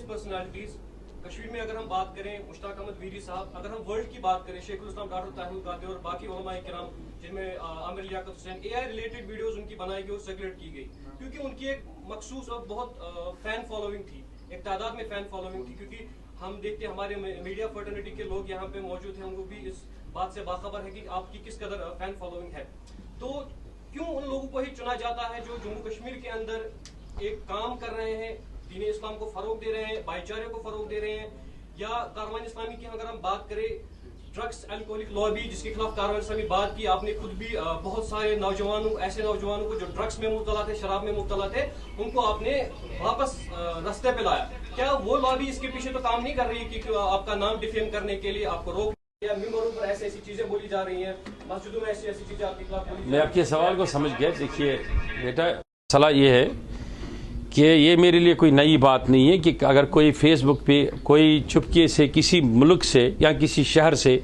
Personalities Kashmir में अगर हम बात करें मुश्ताक अहमद वीरी साहब, अगर हम वर्ल्ड की बात करें शेखुल इस्लाम डॉक्टर ताहिरुल कादरी और बाकी उलमाए किराम जिनमें Aamir Liaquat Hussain, AI related videos उनकी बनाई गई और सर्कुलेट की गई क्योंकि उनकी एक मखसूस और बहुत फैन फॉलोइंग थी, एक तादाद में फैन फॉलोइंग थी। क्योंकि हम देखते हैं हमारे मीडिया फर्टर्निटी के लोग यहाँ पे मौजूद हैं, उनको भी इस बात से बाखबर है कि आपकी किस कदर फैन फॉलोइंग है। तो क्यों उन लोगों को ही चुना जाता है जो जम्मू कश्मीर के अंदर एक काम कर रहे हैं, दीन इस्लाम को फरोग दे रहे हैं, भाईचारे को फरोग दे रहे हैं? या कारवान इस्लामी की अगर हम बात करें, ड्रग्स एल्कोहलिक लॉबी जिसके खिलाफ कारवान इस्लामी बात की, आपने खुद भी बहुत सारे नौजवानों, ऐसे नौजवानों को जो ड्रग्स में मुब्तला थे, शराब में मुब्तला थे, उनको आपने वापस रास्ते पे लाया। क्या वो लॉबी इसके पीछे तो काम नहीं कर रही है कि आपका नाम डिफेम करने के लिए आपको रोक या मिंबरों पर ऐसी ऐसी चीजें बोली जा रही हैं, मस्जिदों में ऐसी ऐसी चीजें आपके खिलाफ बोली? मैं आपके सवाल को समझ गया। देखिए बेटा, सलाह ये है कि ये मेरे लिए कोई नई बात नहीं है कि अगर कोई फेसबुक पे कोई चुपके से किसी मुल्क से या किसी शहर से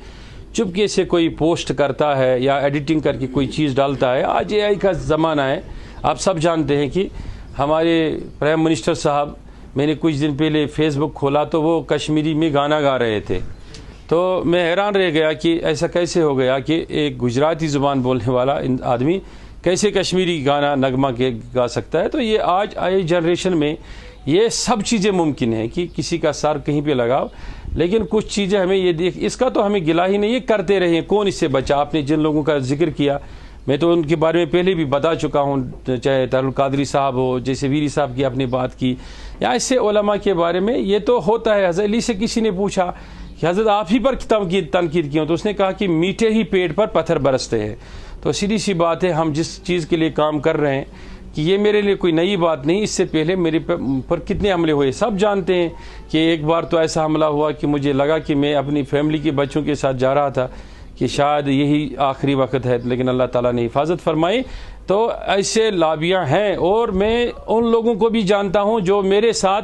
चुपके से कोई पोस्ट करता है या एडिटिंग करके कोई चीज़ डालता है। आज एआई का ज़माना है, आप सब जानते हैं कि हमारे प्राइम मिनिस्टर साहब, मैंने कुछ दिन पहले फेसबुक खोला तो वो कश्मीरी में गाना गा रहे थे, तो मैं हैरान रह गया कि ऐसा कैसे हो गया कि एक गुजराती ज़ुबान बोलने वाला आदमी कैसे कश्मीरी गाना नगमा के गा सकता है। तो ये आज आई जनरेशन में ये सब चीज़ें मुमकिन है कि किसी का सर कहीं पे लगाओ, लेकिन कुछ चीज़ें हमें ये देख, इसका तो हमें गिला ही नहीं है, करते रहे, कौन इससे बचा। आपने जिन लोगों का जिक्र किया, मैं तो उनके बारे में पहले भी बता चुका हूँ, चाहे ताहिरुल कादरी साहब हो, जैसे वीरी साहब की आपने बात की, या इससे उलमा के बारे में ये तो होता है। हज़रत अली से किसी ने पूछा कि हज़रत आप ही पर तनकीद क्यों, तो उसने कहा कि मीठे ही पेट पर पत्थर बरसते हैं। तो सीधी सी बात है, हम जिस चीज़ के लिए काम कर रहे हैं कि ये मेरे लिए कोई नई बात नहीं। इससे पहले मेरे पर कितने हमले हुए सब जानते हैं कि एक बार तो ऐसा हमला हुआ कि मुझे लगा कि मैं अपनी फैमिली के बच्चों के साथ जा रहा था कि शायद यही आखिरी वक्त है, लेकिन अल्लाह ताला ने हिफाजत फरमाई। तो ऐसे लाबियाँ हैं, और मैं उन लोगों को भी जानता हूँ जो मेरे साथ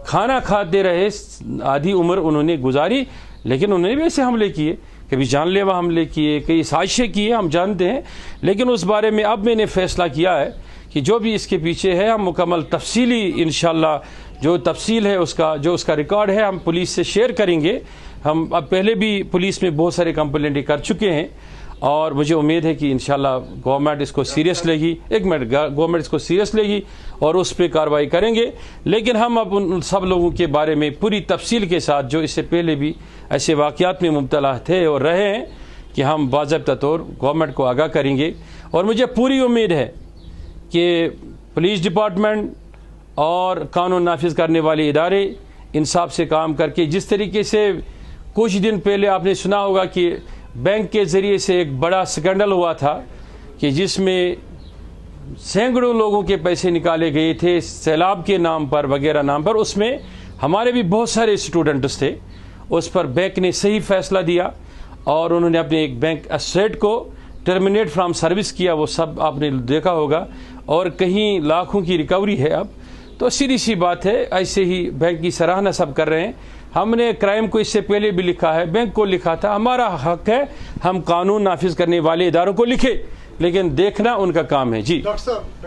खाना खाते रहे, आधी उम्र उन्होंने गुजारी, लेकिन उन्होंने भी ऐसे हमले किए, कभी जानलेवा हमले किए, कई साजिशें किए, हम जानते हैं। लेकिन उस बारे में अब मैंने फैसला किया है कि जो भी इसके पीछे है, हम मुकम्मल तफसीली इंशाल्लाह जो तफसील है उसका, जो उसका रिकॉर्ड है, हम पुलिस से शेयर करेंगे। हम अब पहले भी पुलिस में बहुत सारे कंप्लेंट कर चुके हैं, और मुझे उम्मीद है कि इंशाल्लाह गवर्नमेंट इसको सीरियस लेगी, गवर्नमेंट इसको सीरियस लेगी और उस पर कार्रवाई करेंगे। लेकिन हम अब उन सब लोगों के बारे में पूरी तफसील के साथ, जो इससे पहले भी ऐसे वाक़यात में मुब्तला थे और रहे हैं, कि हम बाज़ाब्ता तौर गवर्नमेंट को आगाह करेंगे। और मुझे पूरी उम्मीद है कि पुलिस डिपार्टमेंट और कानून नाफिज करने वाले इदारे इंसाफ से काम करके, जिस तरीके से कुछ दिन पहले आपने सुना होगा कि बैंक के ज़रिए से एक बड़ा स्कैंडल हुआ था कि जिसमें सैकड़ों लोगों के पैसे निकाले गए थे सैलाब के नाम पर वगैरह नाम पर, उसमें हमारे भी बहुत सारे स्टूडेंट्स थे। उस पर बैंक ने सही फैसला दिया और उन्होंने अपने एक बैंक एसेट को टर्मिनेट फ्रॉम सर्विस किया, वो सब आपने देखा होगा, और कहीं लाखों की रिकवरी है अब। तो सीधी सी बात है, ऐसे ही बैंक की सराहना सब कर रहे हैं। हमने क्राइम को इससे पहले भी लिखा है, बैंक को लिखा था, हमारा हक है हम कानून नाफिज करने वाले इदारों को लिखे, लेकिन देखना उनका काम है। जी डॉक्टर साहब।